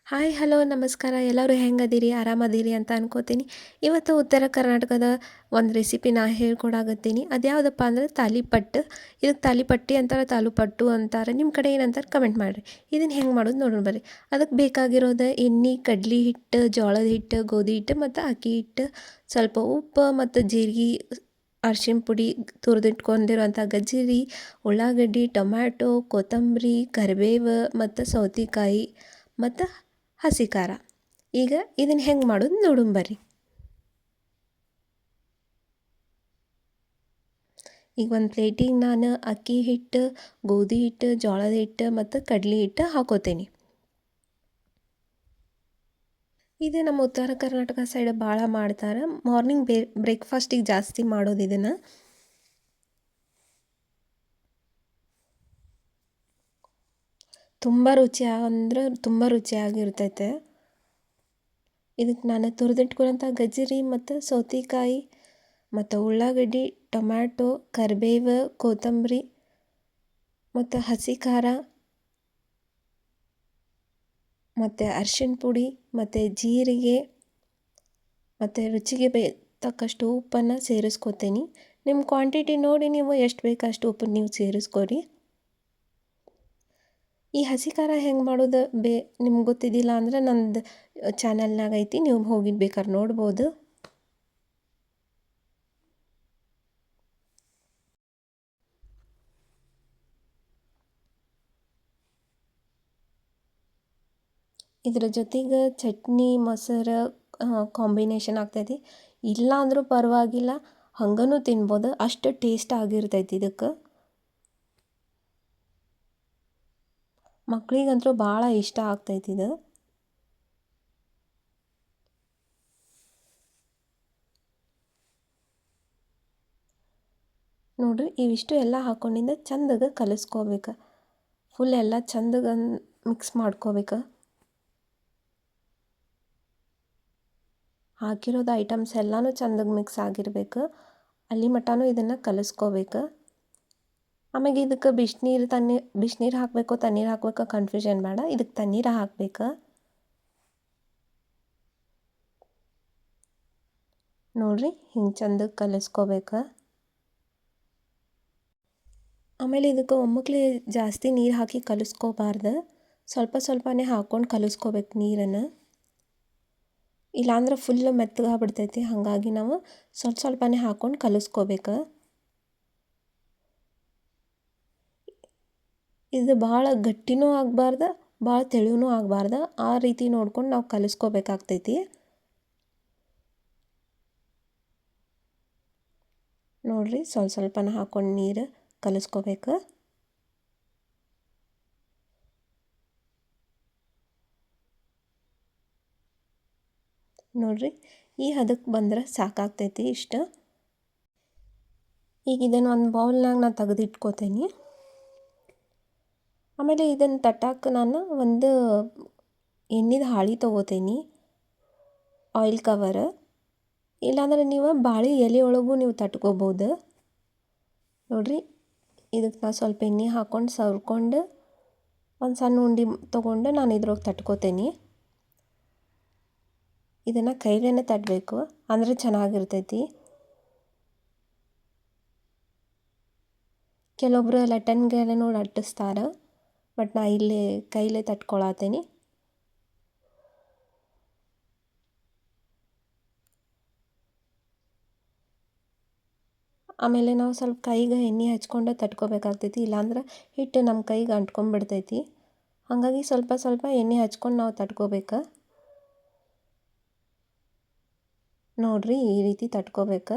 Hi hello ನಮಸ್ಕಾರ ಎಲ್ಲರೂ ಹೆಂಗದಿರಿ ಆರಾಮದಿರಿ ಅಂತ ಅನ್ಕೋತೀನಿ. ಇವತ್ತು ಉತ್ತರ ಕರ್ನಾಟಕದ ಒಂದು ರೆಸಿಪಿ ನಾ ಹೇಳ್ಕೊಡಾಕತ್ತೀನಿ. ಅದ್ಯಾವುದಪ್ಪ ಅಂದ್ರೆ ತಾಲಿಪಟ್ಟು. ಇದಕ್ಕೆ ತಾಲಿಪಟ್ಟಿ ಅಂತಾರೆ, ತಾಲೂಪಟ್ಟು ಅಂತಾರೆ, ನಿಮ್ಮ ಕಡೆ ಏನಂತಾರೆ ಕಮೆಂಟ್ ಮಾಡಿರಿ. ಇದನ್ನು ಹೆಂಗೆ ಮಾಡೋದು ನೋಡೋಣ ಬರ್ರಿ. ಅದಕ್ಕೆ ಬೇಕಾಗಿರೋದು ಎಣ್ಣೆ, ಕಡ್ಲಿ ಹಿಟ್ಟು, ಜೋಳದ ಹಿಟ್ಟು, ಗೋಧಿ ಹಿಟ್ಟು ಮತ್ತು ಅಕ್ಕಿ ಹಿಟ್ಟು, ಸ್ವಲ್ಪ ಉಪ್ಪು ಮತ್ತು ಜೀರಿಗೆ, ಅರ್ಶಿಣ ಪುಡಿ, ತುರಿದಿಟ್ಕೊಂಡಿರೋಂಥ ಗಜ್ಜರಿ, ಉಳ್ಳಾಗಡ್ಡಿ, ಟೊಮ್ಯಾಟೊ, ಕೊತ್ತಂಬರಿ, ಕರಿಬೇವು ಮತ್ತು ಸೌತೆಕಾಯಿ ಮತ್ತು ಹಸಿ ಖಾರ. ಈಗ ಇದನ್ನು ಹೆಂಗೆ ಮಾಡೋದು ನೋಡೋಣ ಬರ್ರಿ. ಈಗ ಒಂದು ಪ್ಲೇಟಿಗೆ ನಾನು ಅಕ್ಕಿ ಹಿಟ್ಟು, ಗೋಧಿ ಹಿಟ್ಟು, ಜೋಳದ ಹಿಟ್ಟು ಮತ್ತು ಕಡ್ಲೆ ಹಿಟ್ಟು ಹಾಕೋತೀನಿ. ಇದು ನಮ್ಮ ಉತ್ತರ ಕರ್ನಾಟಕ ಸೈಡ್ ಭಾಳ ಮಾಡ್ತಾರೆ. ಮಾರ್ನಿಂಗ್ ಬ್ರೇಕ್ಫಾಸ್ಟಿಗೆ ಜಾಸ್ತಿ ಮಾಡೋದು ಇದನ್ನು. ತುಂಬ ರುಚಿ ಅಂದ್ರೆ ತುಂಬ ರುಚಿಯಾಗಿರ್ತೈತೆ. ಇದಕ್ಕೆ ನಾನು ತುರಿದಿಟ್ಕೊಳ್ಳೋಂಥ ಗಜ್ಜರಿ ಮತ್ತು ಸೌತೆಕಾಯಿ ಮತ್ತು ಉಳ್ಳಾಗಡ್ಡಿ, ಟೊಮ್ಯಾಟೊ, ಕರಿಬೇವು, ಕೊತ್ತಂಬರಿ ಮತ್ತು ಹಸಿ ಖಾರ ಮತ್ತು ಅರ್ಶಿಣ ಪುಡಿ ಮತ್ತು ಜೀರಿಗೆ ಮತ್ತು ರುಚಿಗೆ ತಕ್ಕಷ್ಟು ಉಪ್ಪನ್ನು ಸೇರಿಸ್ಕೊತೀನಿ. ನಿಮ್ಮ ಕ್ವಾಂಟಿಟಿ ನೋಡಿ ನೀವು ಎಷ್ಟು ಬೇಕು ಅಷ್ಟು ಉಪ್ಪನ್ನು ನೀವು ಸೇರಿಸ್ಕೊರಿ. ಈ ಹಸಿ ಖಾರ ಹೆಂಗೆ ಮಾಡೋದು ನಿಮ್ಗೆ ಗೊತ್ತಿದ್ದಿಲ್ಲ ಅಂದ್ರೆ ನಂದು ಚಾನಲ್ನಾಗ ಐತಿ, ನೀವು ಹೋಗಿ ಬೇಕಾದ್ರೆ ನೋಡ್ಬೋದು. ಇದ್ರ ಜೊತೆಗೆ ಚಟ್ನಿ ಮೊಸರು ಕಾಂಬಿನೇಷನ್ ಆಗ್ತೈತಿ. ಇಲ್ಲ ಅಂದರೂ ಪರವಾಗಿಲ್ಲ, ಹಂಗನೂ ತಿನ್ಬೋದು, ಅಷ್ಟು ಟೇಸ್ಟ್ ಆಗಿರ್ತೈತಿ. ಇದಕ್ಕೆ ಮಕ್ಳಿಗಂತೂ ಭಾಳ ಇಷ್ಟ ಆಗ್ತೈತಿ ಇದು. ನೋಡಿರಿ, ಇವಿಷ್ಟು ಎಲ್ಲ ಹಾಕ್ಕೊಂಡಿಂದ ಚಂದಗೆ ಕಲಿಸ್ಕೋಬೇಕು. ಫುಲ್ ಎಲ್ಲ ಚಂದಗೆ ಮಿಕ್ಸ್ ಮಾಡ್ಕೋಬೇಕು. ಹಾಕಿರೋದು ಐಟಮ್ಸ್ ಎಲ್ಲನೂ ಚಂದಗೆ ಮಿಕ್ಸ್ ಆಗಿರಬೇಕು. ಅಲ್ಲಿ ಮಟನೂ ಇದನ್ನು ಕಲಿಸ್ಕೋಬೇಕು. ಆಮೇಲೆ ಇದಕ್ಕೆ ಬಿಸಿನೀರು ಹಾಕಬೇಕು, ತಣ್ಣೀರು ಹಾಕಬೇಕು ಕನ್ಫ್ಯೂಷನ್ ಬೇಡ. ಇದಕ್ಕೆ ತಣ್ಣೀರು ಹಾಕಬೇಕು. ನೋಡಿರಿ, ಹಿಂಗೆ ಚಂದಗೆ ಕಲಿಸ್ಕೋಬೇಕು. ಆಮೇಲೆ ಇದಕ್ಕೆ ಒಮ್ಮಕ್ಲೆ ಜಾಸ್ತಿ ನೀರು ಹಾಕಿ ಕಲಿಸ್ಕೋಬಾರ್ದು. ಸ್ವಲ್ಪ ಸ್ವಲ್ಪನೇ ಹಾಕ್ಕೊಂಡು ಕಲಿಸ್ಕೋಬೇಕು ನೀರನ್ನು. ಇಲ್ಲಾಂದ್ರೆ ಫುಲ್ ಮೆತ್ತಗಾಗ್ಬಿಡ್ತೈತಿ. ಹಾಗಾಗಿ ನಾವು ಸ್ವಲ್ಪ ಸ್ವಲ್ಪನೇ ಹಾಕ್ಕೊಂಡು ಕಲಿಸ್ಕೋಬೇಕು. ಇದು ಭಾಳ ಗಟ್ಟಿನೂ ಆಗಬಾರ್ದು, ಭಾಳ ತೆಳುವೂ ಆಗಬಾರ್ದು. ಆ ರೀತಿ ನೋಡ್ಕೊಂಡು ನಾವು ಕಲಿಸ್ಕೋಬೇಕಾಗ್ತೈತಿ. ನೋಡಿರಿ, ಸ್ವಲ್ಪ ಸ್ವಲ್ಪನ ಹಾಕ್ಕೊಂಡು ನೀರು ಕಲಿಸ್ಕೋಬೇಕು. ನೋಡಿರಿ, ಈ ಹದಕ್ಕೆ ಬಂದ್ರೆ ಸಾಕಾಗ್ತೈತಿ ಇಷ್ಟು. ಈಗ ಇದನ್ನು ಒಂದು ಬೌಲ್ನಾಗ ನಾನು ತೆಗೆದಿಟ್ಕೋತೀನಿ. ಆಮೇಲೆ ಇದನ್ನು ತಟ್ಟಕ್ಕೆ ನಾನು ಒಂದು ಎಣ್ಣೆದು ಹಾಳೆ ತೊಗೋತೀನಿ, ಆಯಿಲ್ ಕವರ್. ಇಲ್ಲಾಂದ್ರೆ ನೀವು ಬಾಳೆ ಎಲೆ ಒಳಗೂ ನೀವು ತಟ್ಕೋಬೋದು. ನೋಡಿರಿ, ಇದಕ್ಕೆ ನಾನು ಸ್ವಲ್ಪ ಎಣ್ಣೆ ಹಾಕ್ಕೊಂಡು ಸವ್ರ್ಕೊಂಡು ಒಂದು ಸಣ್ಣ ಉಂಡೆ ತೊಗೊಂಡು ನಾನು ಇದ್ರೊಳಗೆ ತಟ್ಕೋತೀನಿ. ಇದನ್ನು ಕೈಲೇ ತಟ್ಟಬೇಕು, ಅಂದರೆ ಚೆನ್ನಾಗಿರ್ತೈತಿ. ಕೆಲವೊಬ್ಬರು ಲಟ್ಟಣಿಗೆಲ್ಲ ನೋಡಿ ಲಟ್ಟಿಸ್ತಾರೆ, ಬಟ್ ನಾ ಇಲ್ಲಿ ಕೈಲೇ ತಟ್ಕೊಳತ್ತೀನಿ. ಆಮೇಲೆ ನಾವು ಸ್ವಲ್ಪ ಕೈಗೆ ಎಣ್ಣೆ ಹಚ್ಕೊಂಡು ತಟ್ಕೋಬೇಕಾಗ್ತೈತಿ. ಇಲ್ಲಾಂದ್ರೆ ಹಿಟ್ಟು ನಮ್ಮ ಕೈಗೆ ಅಂಟ್ಕೊಂಡ್ಬಿಡ್ತೈತಿ. ಹಾಗಾಗಿ ಸ್ವಲ್ಪ ಸ್ವಲ್ಪ ಎಣ್ಣೆ ಹಚ್ಕೊಂಡು ನಾವು ತಟ್ಕೋಬೇಕು. ನೋಡಿರಿ, ಈ ರೀತಿ ತಟ್ಕೋಬೇಕು.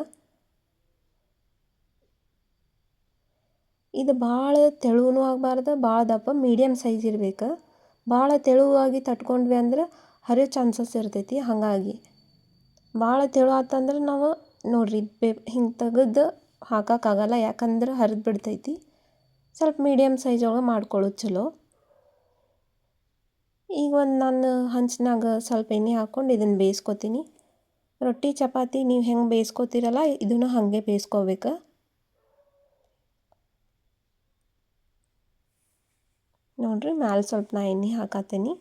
ಇದು ಭಾಳ ತೆಳುವೂ ಆಗಬಾರ್ದು, ಭಾಳ ದಪ್ಪ ಮೀಡಿಯಮ್ ಸೈಜ್ ಇರಬೇಕು. ಭಾಳ ತೆಳುವಾಗಿ ತಟ್ಕೊಂಡ್ವಿ ಅಂದ್ರೆ ಹರಿಯೋ ಚಾನ್ಸಸ್ ಇರ್ತೈತಿ. ಹಾಗಾಗಿ ಭಾಳ ತೆಳು ಆತಂದ್ರೆ ನಾವು ನೋಡಿರಿ ಹಿಂಗೆ ತೆಗೆದು ಹಾಕೋಕ್ಕಾಗಲ್ಲ, ಯಾಕಂದ್ರೆ ಹರಿದು ಬಿಡ್ತೈತಿ. ಸ್ವಲ್ಪ ಮೀಡಿಯಮ್ ಸೈಜ್ ಒಳಗೆ ಮಾಡ್ಕೊಳ್ಳೋದು ಚಲೋ. ಈಗ ಒಂದು ನಾನು ಹಂಚಿನಾಗ ಸ್ವಲ್ಪ ಎಣ್ಣೆ ಹಾಕ್ಕೊಂಡು ಇದನ್ನು ಬೇಯಿಸ್ಕೊತೀನಿ. ರೊಟ್ಟಿ ಚಪಾತಿ ನೀವು ಹೆಂಗೆ ಬೇಯಿಸ್ಕೊತೀರಲ್ಲ, ಇದನ್ನು ಹಾಗೆ ಬೇಯಿಸ್ಕೋಬೇಕು. ನೋಡಿರಿ, ಮ್ಯಾಲೆ ಸ್ವಲ್ಪ ನಾ ಎಣ್ಣೆ ಹಾಕತ್ತೀನಿ.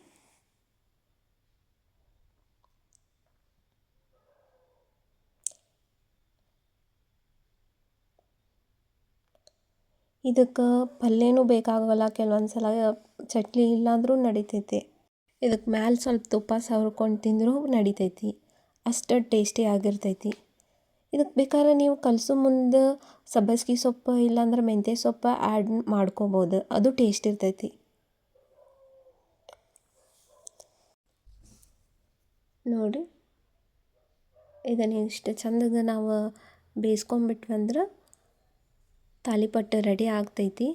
ಇದಕ್ಕೆ ಪಲ್ಯನೂ ಬೇಕಾಗಲ್ಲ, ಕೆಲವೊಂದು ಸಲ ಚಟ್ನಿ ಇಲ್ಲಾಂದ್ರೂ ನಡಿತೈತಿ. ಇದಕ್ಕೆ ಮ್ಯಾಲೆ ಸ್ವಲ್ಪ ತುಪ್ಪ ಸವರ್ಕೊಂಡು ತಿಂದರೂ ನಡಿತೈತಿ. ಅಷ್ಟು ಟೇಸ್ಟಿ ಆಗಿರ್ತೈತಿ. ಇದಕ್ಕೆ ಬೇಕಾದ್ರೆ ನೀವು ಕಲಸೋ ಮುಂದೆ ಸಬ್ಬಸ್ಗೆ ಸೊಪ್ಪು ಇಲ್ಲಾಂದ್ರೆ ಮೆಂತ್ಯ ಸೊಪ್ಪು ಆ್ಯಡ್ ಮಾಡ್ಕೋಬೋದು, ಅದು ಟೇಸ್ಟ್ ಇರ್ತೈತಿ. ನೋಡಿ, ಇದನ್ನು ಇಷ್ಟು ಚಂದಗೆ ನಾವು ಬೇಯಿಸ್ಕೊಂಬಿಟ್ವಂದ್ರೆ ತಾಲಿಪಟ್ಟು ರೆಡಿ ಆಗ್ತೈತಿ.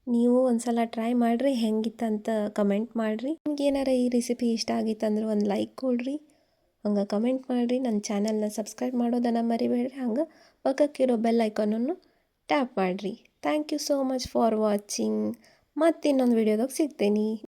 ನೀವು ಒಂದ್ಸಲ ಟ್ರೈ ಮಾಡಿರಿ, ಹೆಂಗಿತ್ತಂತ ಕಮೆಂಟ್ ಮಾಡಿರಿ. ನಿಮ್ಗೆ ಏನಾರ ಈ ರೆಸಿಪಿ ಇಷ್ಟ ಆಗಿತ್ತಂದ್ರೆ ಒಂದು ಲೈಕ್ ಕೊಡ್ರಿ, ಹಂಗೆ ಕಮೆಂಟ್ ಮಾಡಿರಿ. ನನ್ನ ಚಾನಲ್ನ ಸಬ್ಸ್ಕ್ರೈಬ್ ಮಾಡೋದನ್ನು ಮರಿಬೇಡ್ರಿ. ಹಂಗೆ ಪಕ್ಕಕ್ಕಿರೋ ಬೆಲ್ ಐಕಾನನ್ನು ಟ್ಯಾಪ್ ಮಾಡಿರಿ. Thank you so much for watching. ಮತ್ತೆ ಇನ್ನೊಂದು ವಿಡಿಯೋದಾಗ ಸಿಗ್ತೇನೆ.